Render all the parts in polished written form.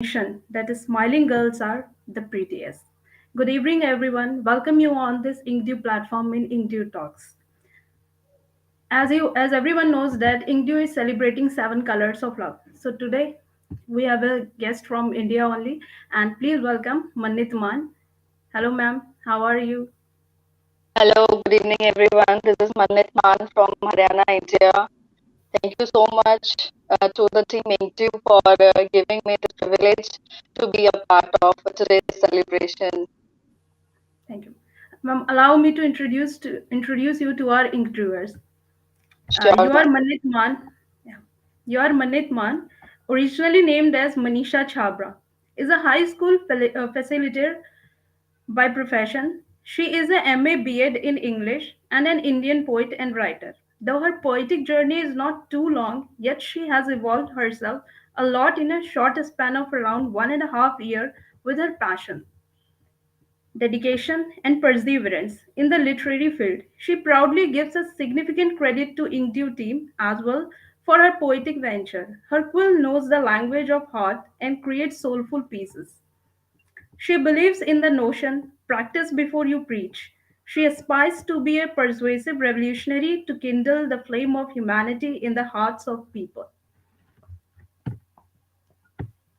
mention that the smiling girls are the prettiest. Good evening, everyone. Welcome you on this Inkdew platform in Inkdew Talks. As everyone knows that Inkdew is celebrating 7 colors of love. So today we have a guest from India only, and please welcome Manit Man. Hello, ma'am. How are you? Hello, good evening everyone. This is Manit Man from Haryana, India. Thank you so much to the team Inkdew for giving me the privilege to be a part of today's celebration. Thank you, ma'am. Allow me to introduce you to our Inkdewers. Sure, You are ma'am. Manit Man. Yeah. You are Manit Man, originally named as Manisha Chabra, is a high school facilitator by profession. She is a MA B.Ed in English and an Indian poet and writer. Though her poetic journey is not too long, yet she has evolved herself a lot in a short span of around 1.5 years with her passion, dedication, and perseverance in the literary field. She proudly gives a significant credit to Inkdew team as well for her poetic venture. Her quill knows the language of heart and creates soulful pieces. She believes in the notion practice before you preach. She aspires to be a persuasive revolutionary to kindle the flame of humanity in the hearts of people.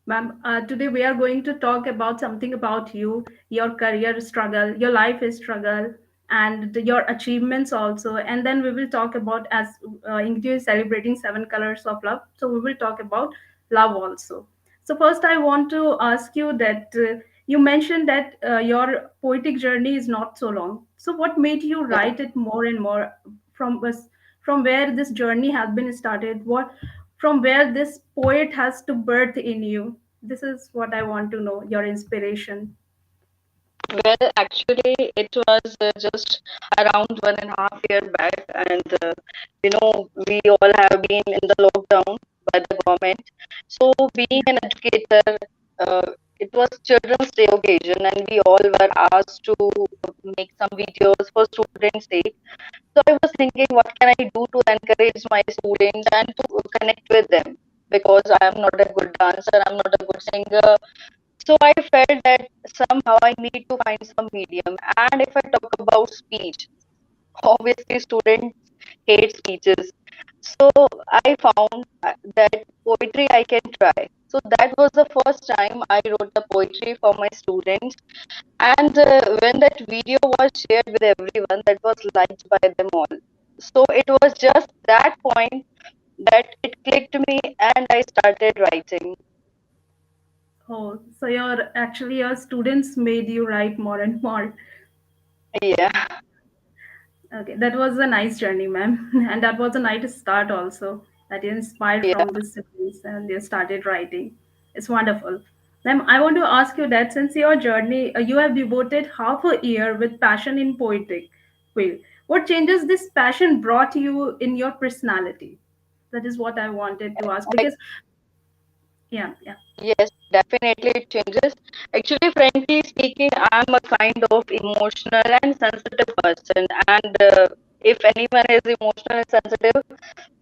Ma'am, today we are going to talk about something about you, your career struggle, your life struggle, and your achievements also. And then we will talk about, as India is celebrating 7 colors of love, so we will talk about love also. So first, I want to ask you that you mentioned that your poetic journey is not so long. So what made you Yeah. write it more and more from us? From where this journey has been started? What from where this poet has to birth in you? This is what I want to know, your inspiration. Well, actually, it was just around 1.5 year back, and we all have been in the lockdown by the government. So, being an educator, it was Children's Day occasion, and we all were asked to make some videos for students' sake. So, I was thinking, what can I do to encourage my students and to connect with them? Because I am not a good dancer, I'm not a good singer, so I felt that somehow I need to find some medium. And if I talk about speech, obviously students hate speeches. So I found that poetry I can try. So that was the first time I wrote the poetry for my students. And when that video was shared with everyone, that was liked by them all. So it was just that point that it clicked me and I started writing. Oh, so your students made you write more and more. Yeah, Okay, that was a nice journey, ma'am. And that was a nice start also. That you inspired yeah. from the students and you started writing. It's wonderful. Ma'am, I want to ask you that since your journey, you have devoted half a year with passion in poetic field. What changes this passion brought you in your personality? That is what I wanted to ask because, yeah, yeah. Yes, definitely it changes. Actually, frankly speaking, I'm a kind of emotional and sensitive person, and if anyone is emotional and sensitive,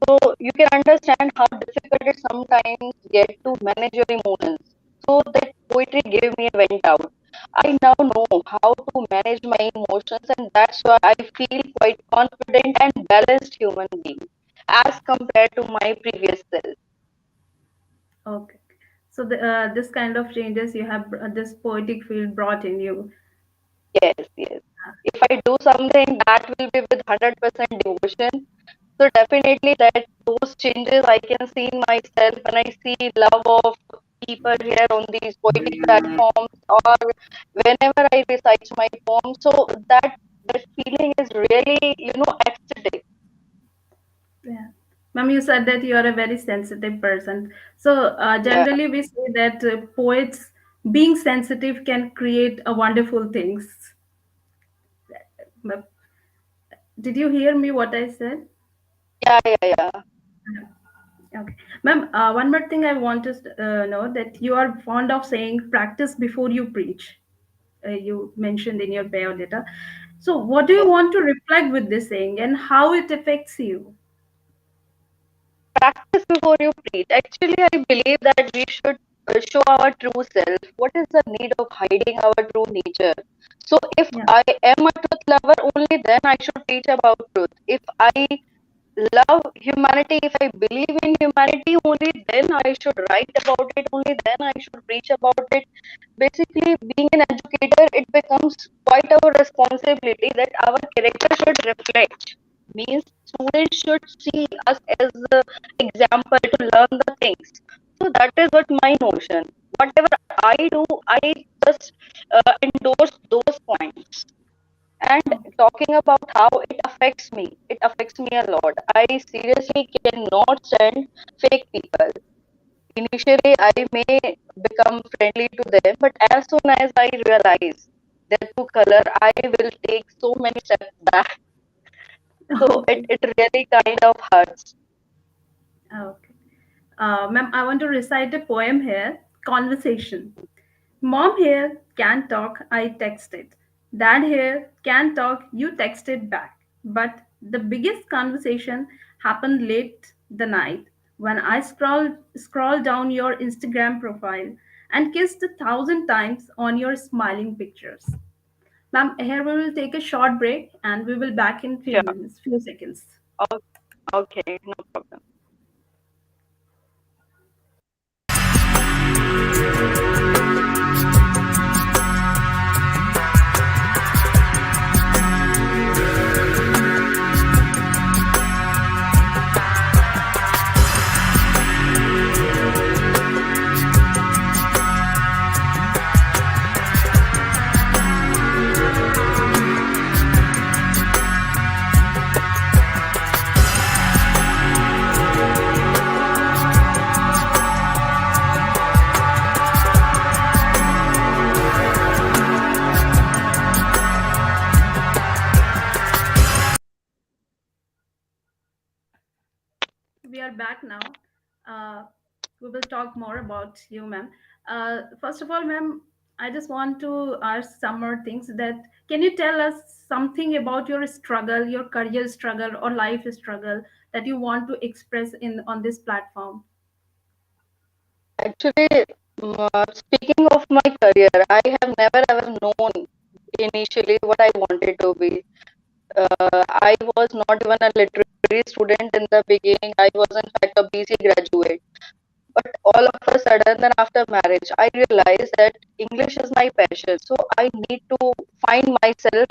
so you can understand how difficult it sometimes get to manage your emotions. So that poetry gave me a vent out. I now know how to manage my emotions, and that's why I feel quite confident and balanced human being as compared to my previous self. Okay. So this kind of changes you have, this poetic field brought in you. Yes, yes. If I do something that will be with 100% devotion, so definitely that those changes I can see in myself when I see love of people here on these poetic platforms or whenever I recite my poem. So that feeling is really, ecstatic. Yeah. Ma'am, you said that you are a very sensitive person. So Yeah. generally we say that poets being sensitive can create a wonderful things. But did you hear me what I said? Yeah, yeah, yeah. Okay. Ma'am, one more thing I want to know that you are fond of saying practice before you preach. You mentioned in your bio data. So what do you Yeah. want to reflect with this saying and how it affects you? Practice before you preach. Actually, I believe that we should show our true self. What is the need of hiding our true nature? So if Yeah. I am a truth lover, only then I should preach about truth. If I love humanity, if I believe in humanity, only then I should write about it, only then I should preach about it. Basically, being an educator, it becomes quite our responsibility that our character should reflect. Means students should see us as an example to learn the things. So that is what my notion. Whatever I do, I just endorse those points. And Okay. talking about how it affects me a lot. I seriously cannot stand fake people. Initially, I may become friendly to them, but as soon as I realize their true color, I will take so many steps back. So Okay. it really kind of hurts. Okay. Ma'am, I want to recite a poem here. Conversation. Mom here can talk, I texted. Dad here can talk, you texted back. But the biggest conversation happened late the night when I scrolled down your Instagram profile and kissed 1,000 times on your smiling pictures. Ma'am, here we will take a short break and we will back in few Sure. minutes, few seconds. O- Okay, no problem. We are back now. Uh, we will talk more about you, ma'am. First of all, ma'am, I just want to ask some more things. That can you tell us something about your struggle, your career struggle or life struggle that you want to express in on this platform? Actually, speaking of my career, I have never ever known initially what I wanted to be. I was not even a literary student in the beginning. I was in fact a BC graduate. But all of a sudden, then after marriage, I realized that English is my passion. So I need to find myself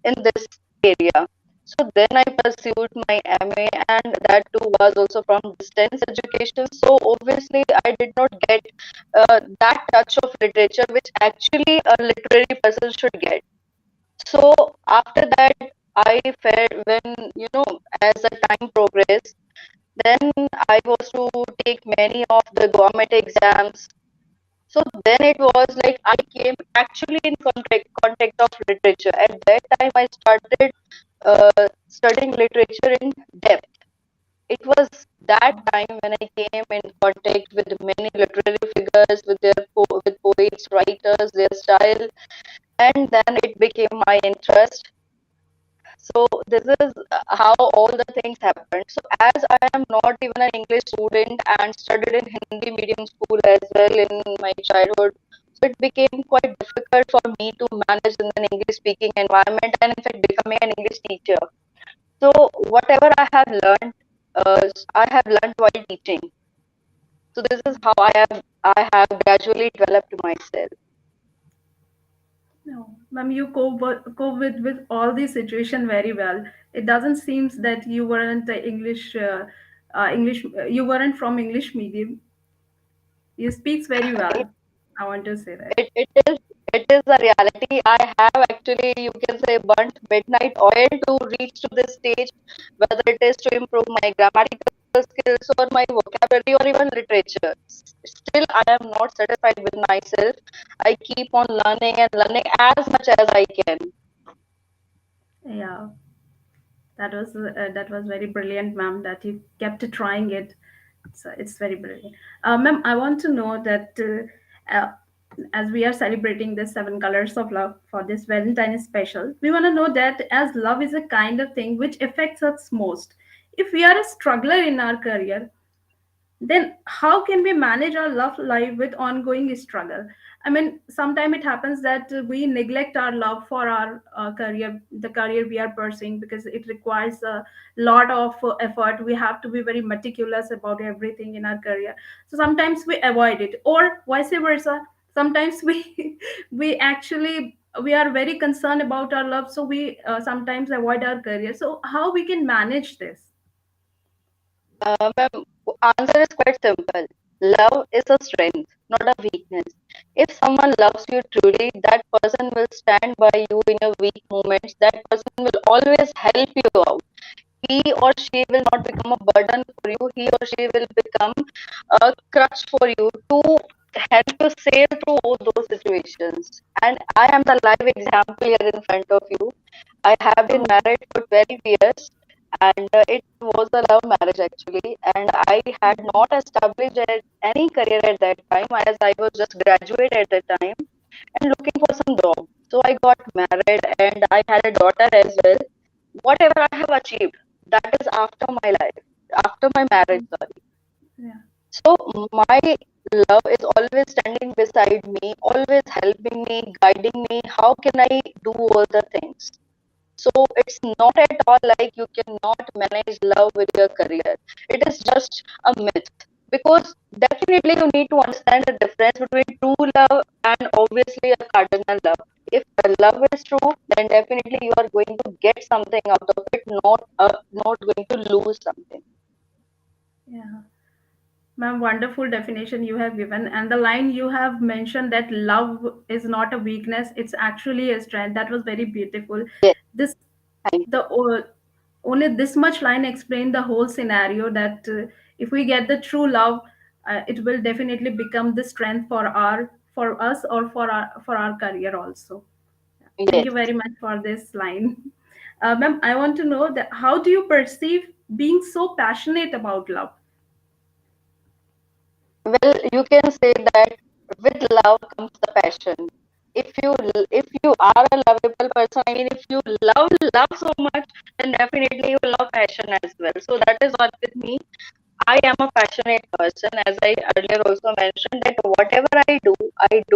in this area. So then I pursued my MA, and that too was also from distance education. So obviously, I did not get that touch of literature which actually a literary person should get. So after that, I felt when as the time progressed, then I was to take many of the government exams. So then it was like I came actually in contact of literature. At that time, I started studying literature in depth. It was that time when I came in contact with many literary figures, with with poets, writers, their style, and then it became my interest. So this is how all the things happened. So as I am not even an English student and studied in Hindi medium school as well in my childhood, so it became quite difficult for me to manage in an English speaking environment and in fact becoming an English teacher. So whatever I have learned while teaching. So this is how I have gradually developed myself. No, ma'am, you cope with all the situation very well. It doesn't seem that you weren't English. You weren't from English medium. You speaks very well. I want to say that. It is a reality. I have actually, you can say, burnt midnight oil to reach to this stage, whether it is to improve my grammatical skills or my vocabulary or even literature. Still, I am not satisfied with myself. I keep on learning and learning as much as I can. Yeah, that was very brilliant, ma'am. That you kept trying it. So it's very brilliant, ma'am. I want to know that as we are celebrating the 7 colors of love for this Valentine's special, we want to know that as love is a kind of thing which affects us most. If we are a struggler in our career, then how can we manage our love life with ongoing struggle? I mean, sometimes it happens that we neglect our love for our career, the career we are pursuing, because it requires a lot of effort. We have to be very meticulous about everything in our career. So sometimes we avoid it, or vice versa. Sometimes we we actually we are very concerned about our love, so we sometimes avoid our career. So how we can manage this? Ma'am, answer is quite simple. Love is a strength, not a weakness. If someone loves you truly, that person will stand by you in your weak moments. That person will always help you out. He or she will not become a burden for you. He or she will become a crutch for you to help you sail through all those situations. And I am the live example here in front of you. I have been Oh, married for 12 years, and it was a love marriage actually. And I had not established any career at that time, as I was just graduate at that time and looking for some job. So I got married and I had a daughter as well. Whatever I have achieved, that is after my life, after my marriage, oh, sorry. yeah, So my love is always standing beside me, always helping me, guiding me. How can I do all the things? So it's not at all like you cannot manage love with your career. It is just a myth. Because definitely you need to understand the difference between true love and obviously a cardinal love. If the love is true, then definitely you are going to get something out of it, not going to lose something. yeah. Ma'am, wonderful definition you have given. And the line you have mentioned, that love is not a weakness, it's actually a strength. That was very beautiful. Yes, This, thank the only this much line explained the whole scenario, that if we get the true love, it will definitely become the strength for us, or for our career also. you. Thank Yes. you very much for this line. Ma'am, I want to know that how do you perceive being so passionate about love? Well, you can say that with love comes the passion. If you are a lovable person, I mean, if you love so much, then definitely you love passion as well. So that is what with me. I am a passionate person, as I earlier also mentioned that whatever I do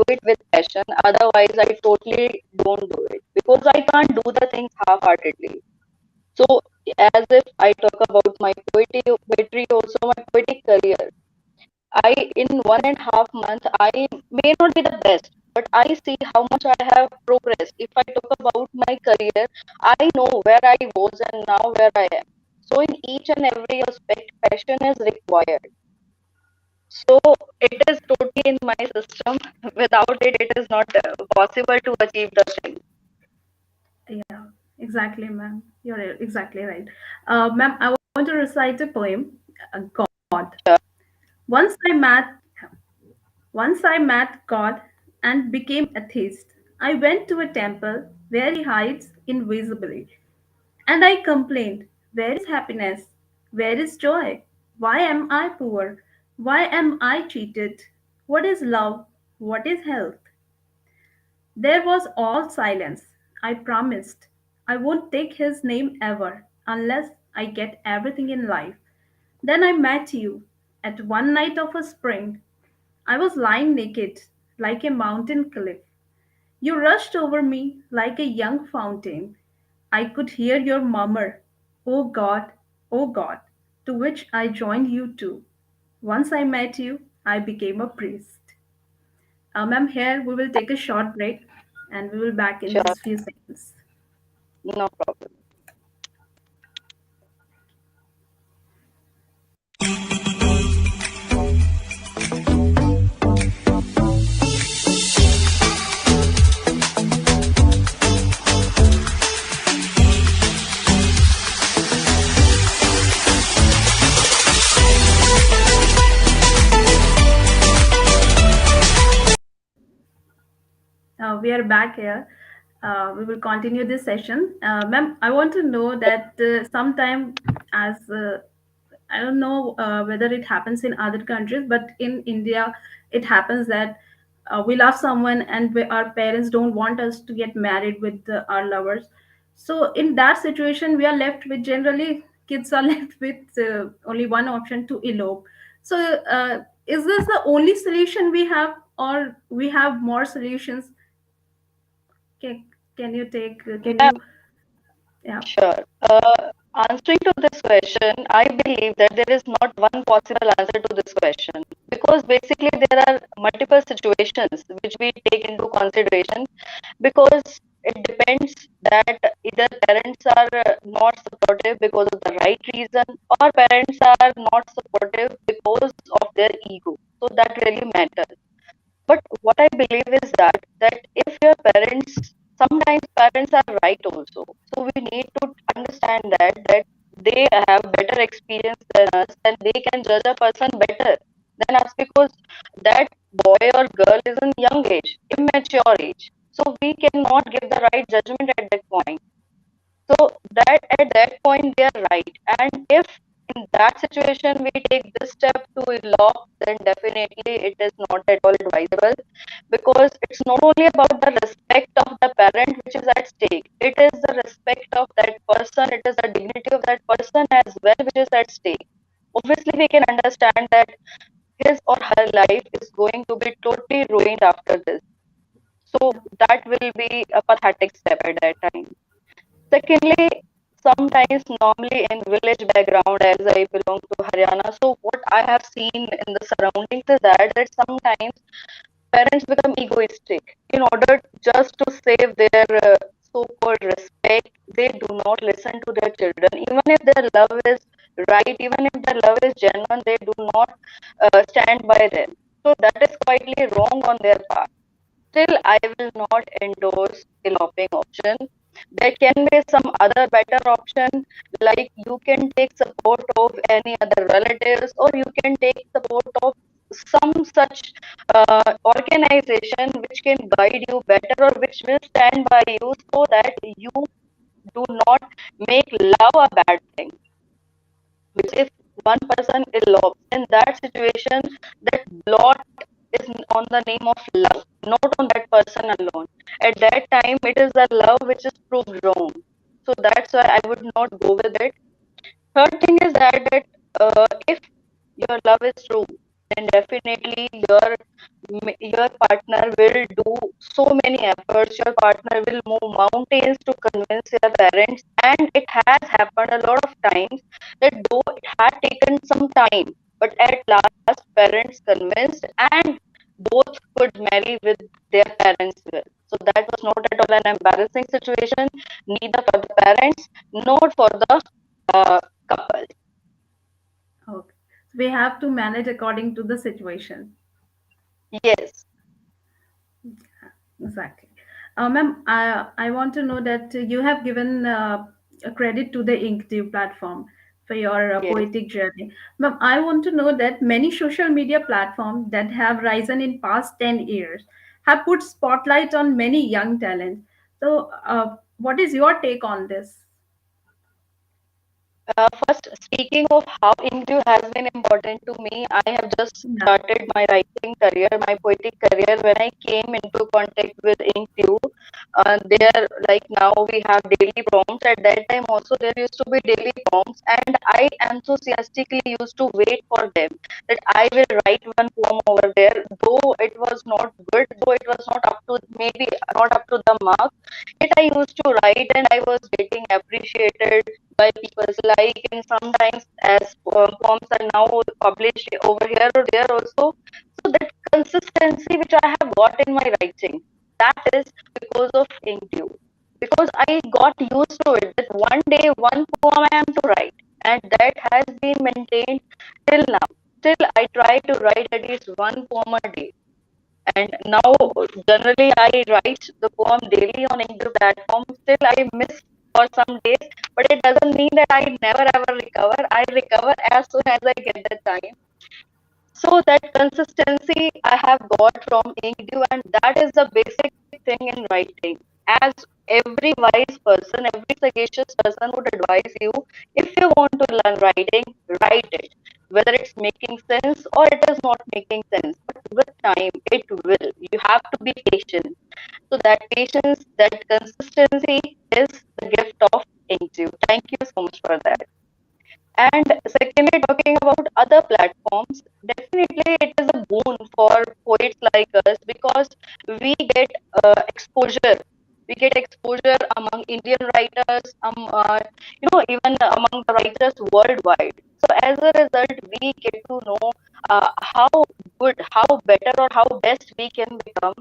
it with passion. Otherwise, I totally don't do it because I can't do the things half-heartedly. So, as if I talk about my poetry also my poetic career. In 1.5 months, I may not be the best, but I see how much I have progressed. If I talk about my career, I know where I was and now where I am. So, in each and every aspect, passion is required. So, it is totally in my system. Without it, it is not possible to achieve the thing. Yeah, exactly, ma'am. You're exactly right. Ma'am, I want to recite a poem, God. Sure. Once I met, once I met God and became atheist. I went to a temple where he hides invisibly. And I complained, where is happiness? Where is joy? Why am I poor? Why am I cheated? What is love? What is health? There was all silence. I promised I won't take his name ever unless I get everything in life. Then I met you at one night of a spring. I was lying naked like a mountain cliff. You rushed over me like a young fountain. I could hear your murmur, oh God, to which I joined you too. Once I met you, I became a priest. Ma'am, here we will take a short break and we will back in Sure. just few seconds. No problem. We are back here. We will continue this session. Ma'am, I want to know that sometime, as I don't know whether it happens in other countries, but in India, it happens that we love someone and our parents don't want us to get married with our lovers. So in that situation, we are left with, generally kids are left with only one option, to elope. So, is this the only solution we have, or we have more solutions? Can, can you take? Can Yeah, you? Yeah. sure. Answering to this question, I believe that there is not one possible answer to this question, because basically there are multiple situations which we take into consideration, because it depends that either parents are not supportive because of the right reason, or parents are not supportive because of their ego. So that really matters. But what I believe is that if your parents, sometimes parents are right also. So we need to understand that they have better experience than us, and they can judge a person better than us, because that boy or girl is in young age, immature age. So we cannot give the right judgment at that point. So that at that point they are right. And if in that situation we take this step to law, then definitely it is not at all advisable, because it's not only about the respect of the parent which is at stake. It is the respect of that person, it is the dignity of that person as well which is at stake. Obviously, we can understand that his or her life is going to be totally ruined after this. So Yeah. that will be a pathetic step at that time. Secondly, sometimes normally in village background, as I belong to Haryana, so what I have seen in the surroundings is that sometimes parents become egoistic in order just to save their so-called respect. They do not listen to their children, even if their love is right, even if their love is genuine. They do not stand by them. So that is quietly wrong on their part. Still, I will not endorse eloping option. There can be some other better option, like you can take support of any other relatives, or you can take support of some such organization which can guide you better, or which will stand by you, so that you do not make love a bad thing. Which if one person elopes, in that situation, that blot is on the name of love, not on that person alone. At that time, it is the love which is proved wrong. So that's why I would not go with it. Third thing is that if your love is true, then definitely your partner will do so many efforts. Your partner will move mountains to convince your parents, and it has happened a lot of times that though it had taken some time, but at last parents convinced, and both could marry with their parents' will. So that was not at all an embarrassing situation, neither for the parents nor for the couple. Okay. So we have to manage according to the situation. Yes, Exactly. Ma'am, I want to know that you have given a credit to the Inkdew platform for your yes. poetic journey. Ma'am, I want to know that many social media platforms that have risen in past 10 years have put spotlight on many young talents. So, what is your take on this? First, speaking of how Inkdew has been important to me, I have just Yeah. started my writing career, my poetic career, when I came into contact with Inkdew. There, like now, we have daily prompts. At that time, also, there used to be daily prompts, and I enthusiastically used to wait for them, that I will write one poem over there. Though it was not good, though it was not up to, maybe not up to the mark, yet I used to write, and I was getting appreciated by people's like, and sometimes as poems are now published over here or there also. So that consistency which I have got in my writing, that is because of Inkdew. Because I got used to it that one day one poem I am to write, and that has been maintained till now. Still, I try to write at least one poem a day, and now, generally, I write the poem daily on Inkdew platform. Still, I miss for some days, but it doesn't mean that I never ever recover. I recover as soon as I get the time. So that consistency I have got from Inkdew, and that is the basic thing in writing. As every wise person, every sagacious person would advise you, if you want to learn writing, write it. Whether it's making sense or it is not making sense, but with time it will. You have to be patient. So that patience, that consistency is the gift of Inkdew. Thank you so much for that. And secondly, talking about other platforms, poets like us, because we get exposure. We get exposure among Indian writers, even among the writers worldwide. So as a result, we get to know how good, how better, or how best we can become,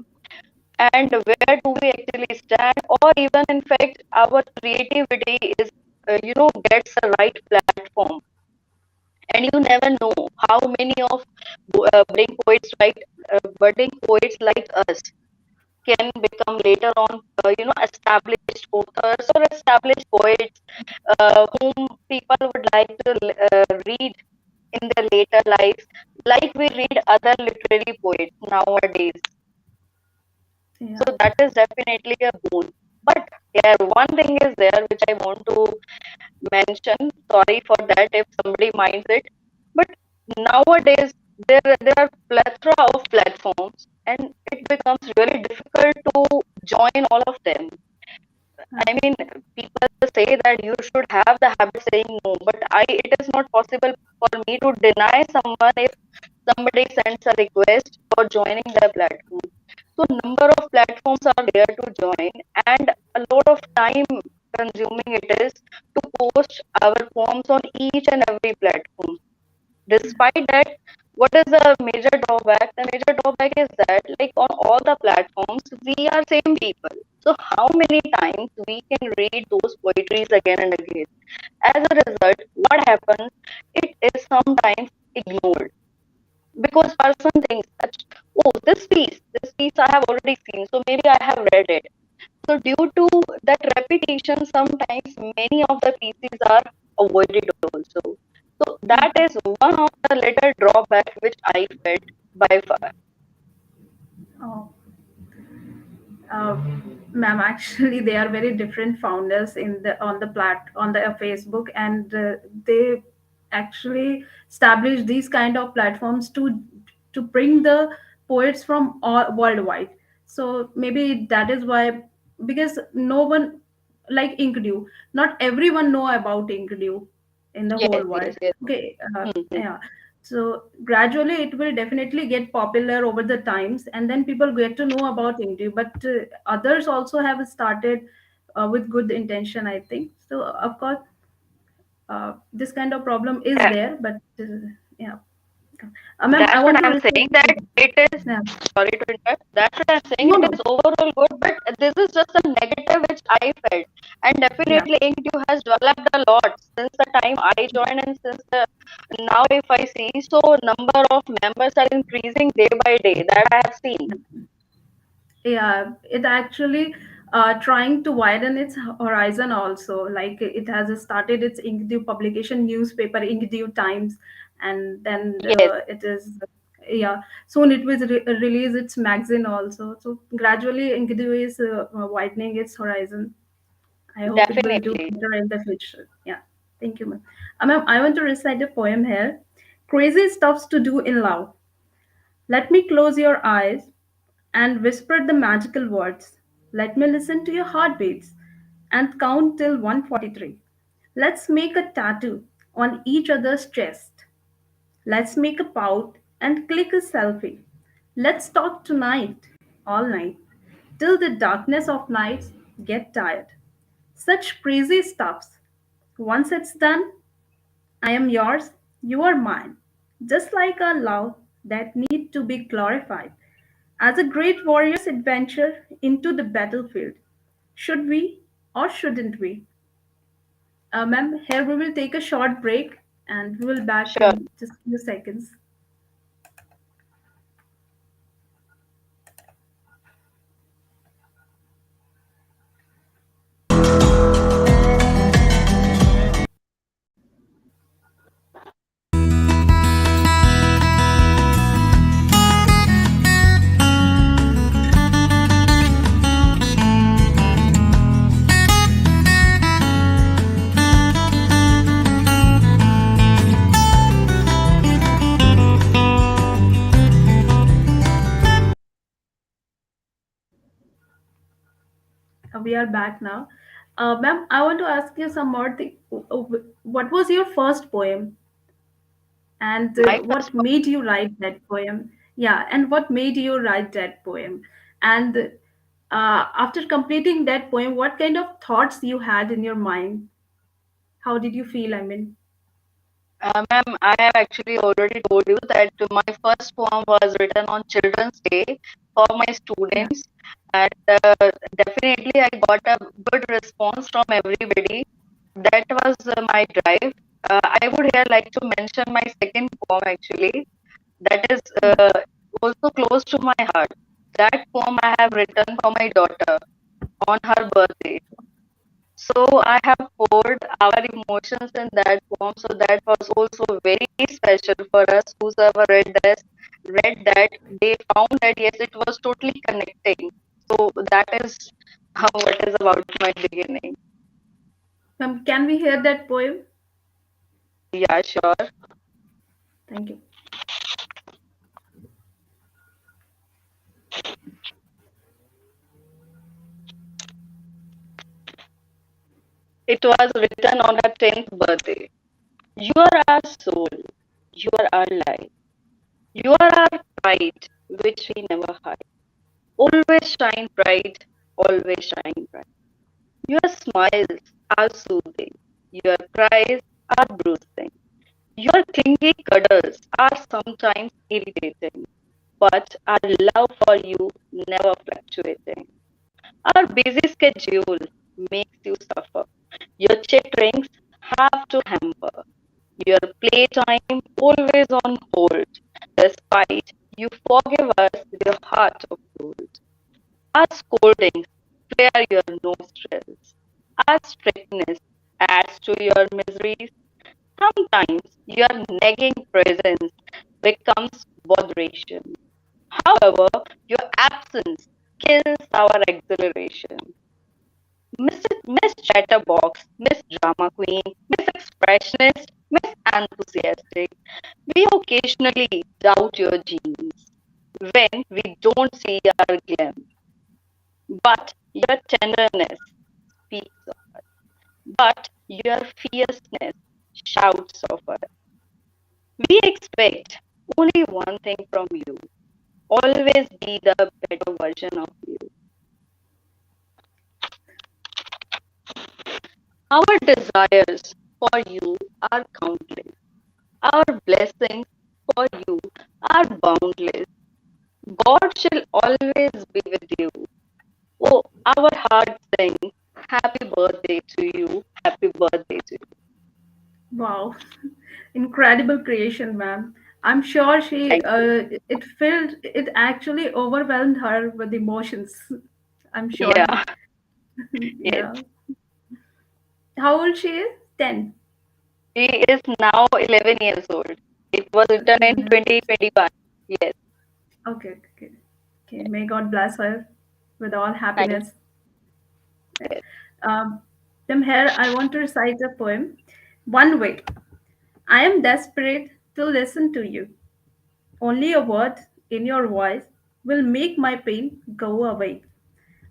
and where do we actually stand, or even in fact our creativity is gets the right platform. And you never know how many of budding poets like us can become later on established authors or established poets, whom people would like to read in their later lives, like we read other literary poets nowadays. So Yeah. that is definitely a boon. But yeah, one thing is there which I want to mention. Sorry for that if somebody minds it. But nowadays there are plethora of platforms, and it becomes really difficult to join all of them. I mean, people say that you should have the habit saying no, but it is not possible for me to deny someone if somebody sends a request for joining their platform. So number of platforms are there to join, and a lot of time consuming it is to post our poems on each and every platform. Despite that, what is the major drawback? The major drawback is that, like, on all the platforms, we are same people. So how many times we can read those poetries again and again? As a result, what happens? It is sometimes ignored, because person thinks that, oh, this piece I have already seen, so maybe I have read it. So due to that repetition, sometimes many of the pieces are avoided also. So that Yeah. is one of the little drawback which I felt by far. Oh, ma'am, actually, they are very different founders in the on the Facebook, and they actually established these kind of platforms to bring the poets from all worldwide. So maybe that is why, because no one like Inkdew, not everyone know about Inkdew in the whole Yes, world. yes, yes. Okay, Hmm. yeah. So gradually it will definitely get popular over the times, and then people get to know about India. But others also have started with good intention, I think. So of course, this kind of problem is Yeah, there, but yeah. Ma'am, I that's what want to I'm respect. saying. That it is, Yeah. sorry to interrupt. That's what I'm saying. No, It no. is overall good, but this is just a negative which I felt. And Yeah. definitely Inkdew has developed a lot since the time I joined, and since the now if I see, so number of members are increasing day by day, that I have seen. Yeah, it actually trying to widen its horizon also. Like it has started its Inkdew publication newspaper, Inkdew Times, and then Yes, it is, yeah, soon it will release its magazine also. So gradually Inkdew is widening its horizon. I hope it will do definitely. better in the future. Yeah, thank you, ma'am. Ma'am, I want to recite a poem here. Crazy stuffs to do in love. Let me close your eyes and whisper the magical words. Let me listen to your heartbeats and count till 143. Let's make a tattoo on each other's chest. Let's make a pout and click a selfie. Let's talk tonight, all night, till the darkness of nights get tired. Such crazy stuffs. Once it's done, I am yours, you are mine. Just like our love that need to be glorified. As a great warrior's adventure into the battlefield. Should we or shouldn't we? Ma'am, here we will take a short break and we will back Sure. in just a few seconds. We are back now. Ma'am, I want to ask you some more thing. What was your first poem and My what first made you write that poem? Yeah, and what made you write that poem? And after completing that poem, what kind of thoughts you had in your mind? How did you feel? I mean, Ma'am, I have actually already told you that my first poem was written on Children's Day for my yeah, students, and definitely I got a good response from everybody. That was my drive. I would here like to mention my second poem actually. That is yeah. also close to my heart. That poem I have written for my daughter on her birthday. So I have poured our emotions in that poem. So that was also very special for us. Whosoever read that, they found that yes, it was totally connecting. So that is how it is about my beginning. Can we hear that poem? Yeah, sure. Thank you. It was written on her 10th birthday. You are our soul. You are our light. You are our pride, which we never hide. Always shine bright. Always shine bright. Your smiles are soothing. Your cries are bruising. Your clingy cuddles are sometimes irritating. But our love for you never fluctuating. Our busy schedule makes you suffer. Your chitterings have to hamper. Your playtime always on hold. Despite you forgive us with your heart of gold. Our scoldings flare your nostrils. Our strictness adds to your miseries. Sometimes your nagging presence becomes botheration. However, your absence kills our exhilaration. Miss Chatterbox, Miss Drama Queen, Miss Expressionist, Miss Enthusiastic, we occasionally doubt your genes when we don't see our glimpse. But your tenderness speaks of us. But your fierceness shouts of us. We expect only one thing from you. Always be the better version of you. Our desires for you are countless. Our blessings for you are boundless. God shall always be with you. Oh, our heart sings, happy birthday to you, happy birthday to you. Wow, incredible creation, ma'am. I'm sure she Thank you. it actually overwhelmed her with emotions. I'm sure. Yeah, yes. Yeah. How old she is? 10. She is now 11 years old. It was written in Mhm. 2021. Yes, Okay, okay. Okay, may God bless her with all thank happiness. Yeah. you. Um, From here, I want to recite a poem. One way. I am desperate to listen to you. Only a word in your voice will make my pain go away.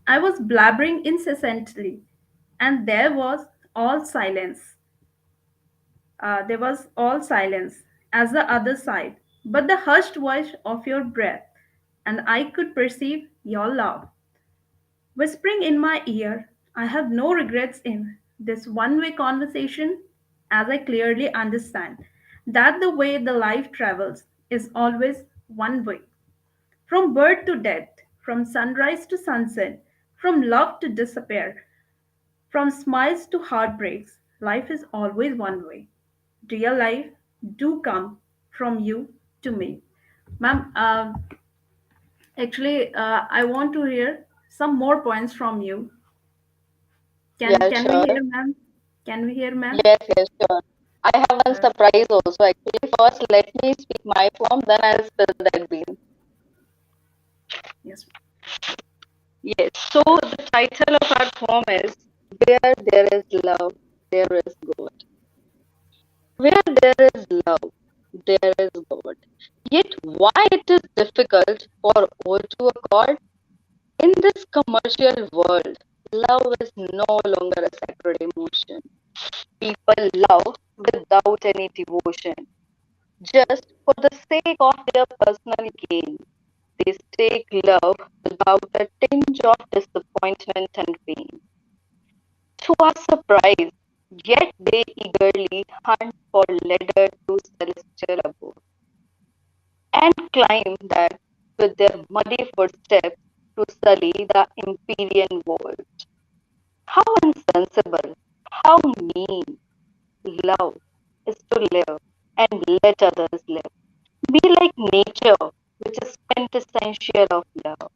I was blabbering incessantly, and there was all silence as the other side, but the hushed voice of your breath, and I could perceive your love. Whispering in my ear, I have no regrets in this one way conversation, as I clearly understand that the way the life travels is always one way. From birth to death, from sunrise to sunset, from love to despair, from smiles to heartbreaks, life is always one way. Real life do come from you to me. Ma'am, actually, I want to hear some more points from you. Yeah, Can we sure. hear, ma'am? Can we hear, ma'am? Yes, yes, sure. I have one Uh, surprise also. Actually, first let me speak my form, then I'll spill that bean. yes. Yes. So the title of our poem is Where There Is Love, There Is God. Where there is love, there is God. Yet why it is difficult for all to accord? In this commercial world, love is no longer a sacred emotion. People love without any devotion. just for the sake of their personal gain. They stake love without a tinge of disappointment and pain. To our surprise, yet they eagerly hunt for ladder to celestial abode, and climb that with their muddy footsteps to sully the empyrean world. How insensible, how mean love is to live and let others live. Be like nature, which is quintessential of love.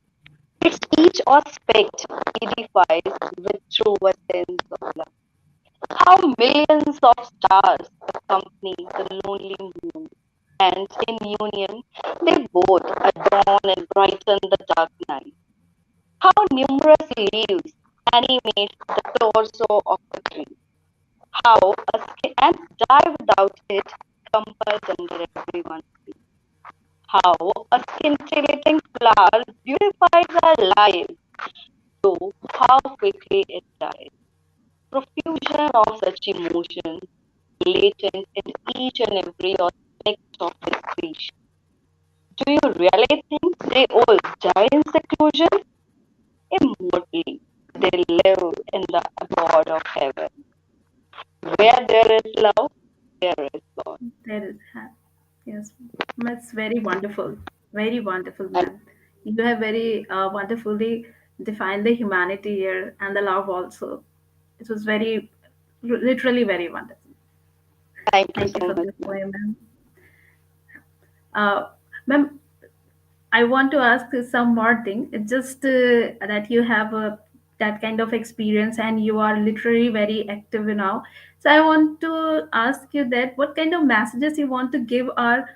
Its each aspect edifies with true essence of love. How millions of stars accompany the lonely moon, and in union they both adorn and brighten the dark night. How numerous leaves animate the torso of a tree. How a skin and die without it compels under everyone's feet. How a scintillating flower beautifies our lives, though how quickly it dies. Profusion of such emotions latent in each and every aspect of this creation. Do you really think they all die in seclusion? Immortally, they live in the abode of heaven. Where there is love, there is God. There is, yes, that's very wonderful, And ma'am. You have very wonderfully defined the humanity here and the love also. It was very, literally very wonderful. thank you Thank you so for much, this ma'am. poem, ma'am. Uh, Ma'am, I want to ask you some more thing. It's just that you have that kind of experience and you are literally very active now. So I want to ask you that what kind of messages you want to give our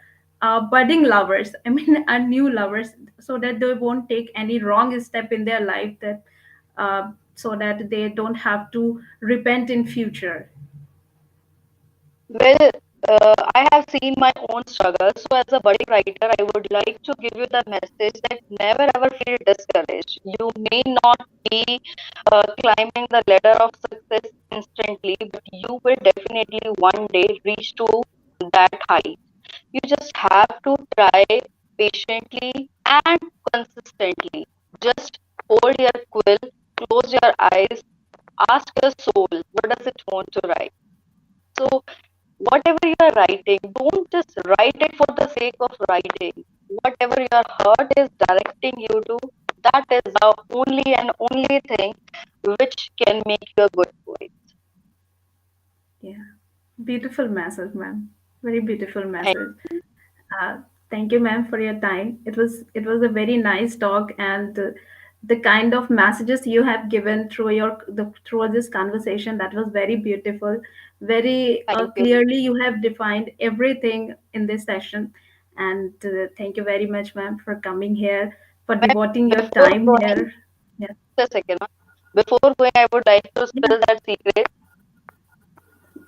budding lovers, I mean, our new lovers, so that they won't take any wrong step in their life, that so that they don't have to repent in future. Well, I have seen my own struggles. So, as a budding writer, I would like to give you the message that never ever feel discouraged. You may not be climbing the ladder of success instantly, but you will definitely one day reach to that height. You just have to try patiently and consistently. Just hold your quill, close your eyes, ask your soul, what does it want to write? So, whatever you are writing, don't just write it for the sake of writing. Whatever your heart is directing you to, that is the only and only thing which can make you a good poet. Yeah, beautiful message, ma'am. Very beautiful Thank message. Uh, Thank you, ma'am, for your time. It was a very nice talk, and the kind of messages you have given through through this conversation, that was very beautiful. Very thank you. clearly, you have defined everything in this session, and thank you very much, ma'am, for coming here, for Ma'am, devoting your before time going, here. Yeah, just a second, ma'am. Before going, I would like to yeah. spill that secret.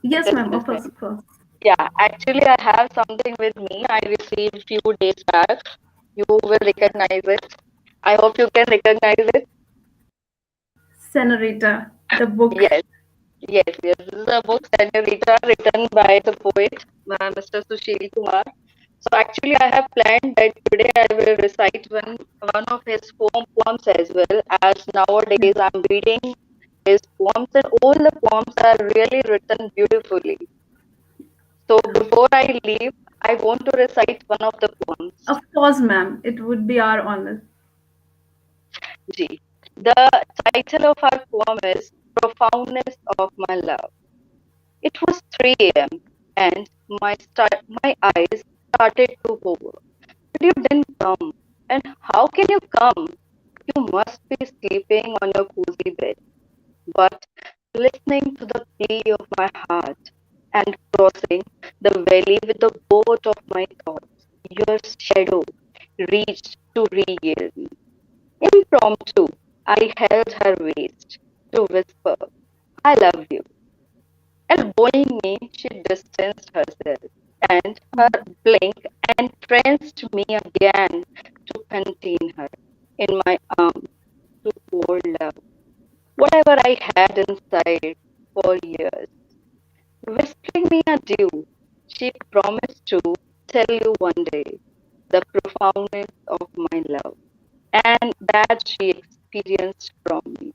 Yes, Just ma'am. a Of course, second. of course. Yeah, actually, I have something with me. I received few days back. You will recognize it. I hope you can recognize it. Senorita, the book. Yes. Yes, yes. This is a book, Senorita, written by the poet Mr. Sushil Kumar. So actually, I have planned that today I will recite one of his poems as well. As Yeah. nowadays I'm reading his poems, and all the poems are really written beautifully. So before I leave, I want to recite one of the poems. Of course, ma'am. It would be our honor. G. The title of our poem is "Profoundness of My Love." It was 3 a.m. and my eyes started to hover. But you didn't come. And how can you come? You must be sleeping on your cozy bed. But listening to the plea of my heart and crossing the valley with the boat of my thoughts, your shadow reached to regale me. Impromptu, I held her waist to whisper, I love you. Elbowing me, she distanced herself, and her blink entranced me again to contain her in my arms to pour love. Whatever I had inside for years, whispering me adieu, she promised to tell you one day the profoundness of my love, and that she experienced from me.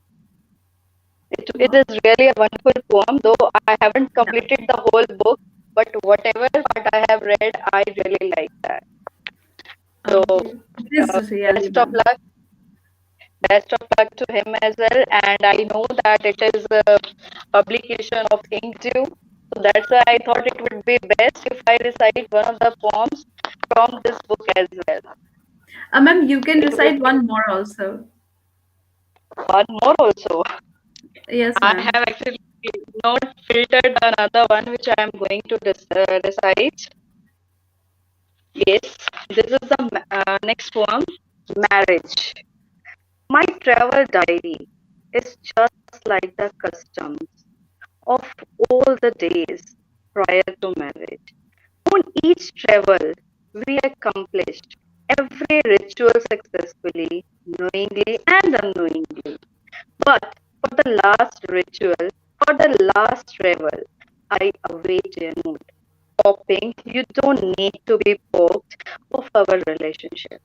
It Wow. is really a wonderful poem, though I haven't Yeah. completed the whole book, but whatever part I have read, I really like that. So, Okay. It is really, best of ma'am. luck. Best of luck to him as well. And I know that it is a publication of Inkdew. So that's why I thought it would be best if I recite one of the poems from this book as well. Ma'am, you can It would recite be one more also. one more also. Yes, I ma'am. have actually not filtered another one which I am going to recite. Yes, this is the next poem, Marriage. My travel diary is just like the customs of all the days prior to marriage. On each travel, we accomplished every ritual successfully, knowingly and unknowingly. But for the last ritual, for the last travel, I await your note. Hoping you don't need to be poked of our relationship.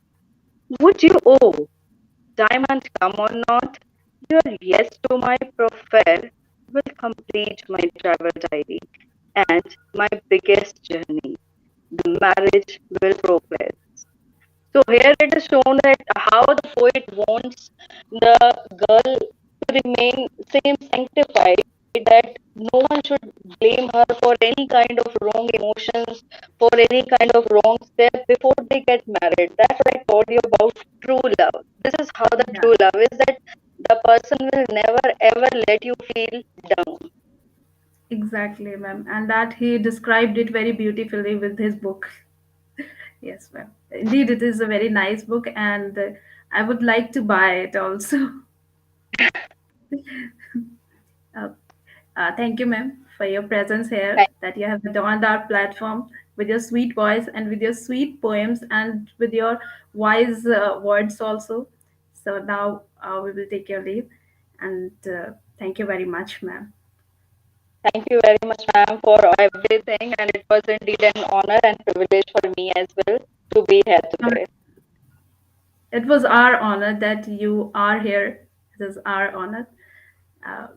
Would you owe diamond come or not? Your yes to my profile will complete my travel diary and my biggest journey. The marriage will progress. So here it is shown that how the poet wants the girl to remain same sanctified, that no one should blame her for any kind of wrong emotions, for any kind of wrong step before they get married. That's what I told you about true love. This is how the Yeah, true love is, that the person will never ever let you feel down. exactly, ma'am. And that he described it very beautifully with his book. Yes, ma'am. Indeed, it is a very nice book, and I would like to buy it also. Uh, thank you, ma'am, for your presence here, Thank, that you have adorned our platform with your sweet voice and with your sweet poems and with your wise words also. So now we will take your leave, and thank you very much, ma'am. thank you very much, ma'am, for everything, and it was indeed an honor and privilege for me as well to be here Our- today. It was our honor that you are here. It is our honor. Uh,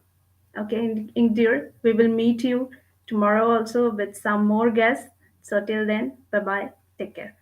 okay, dear, we will meet you tomorrow also with some more guests. So till then, bye bye. Take care.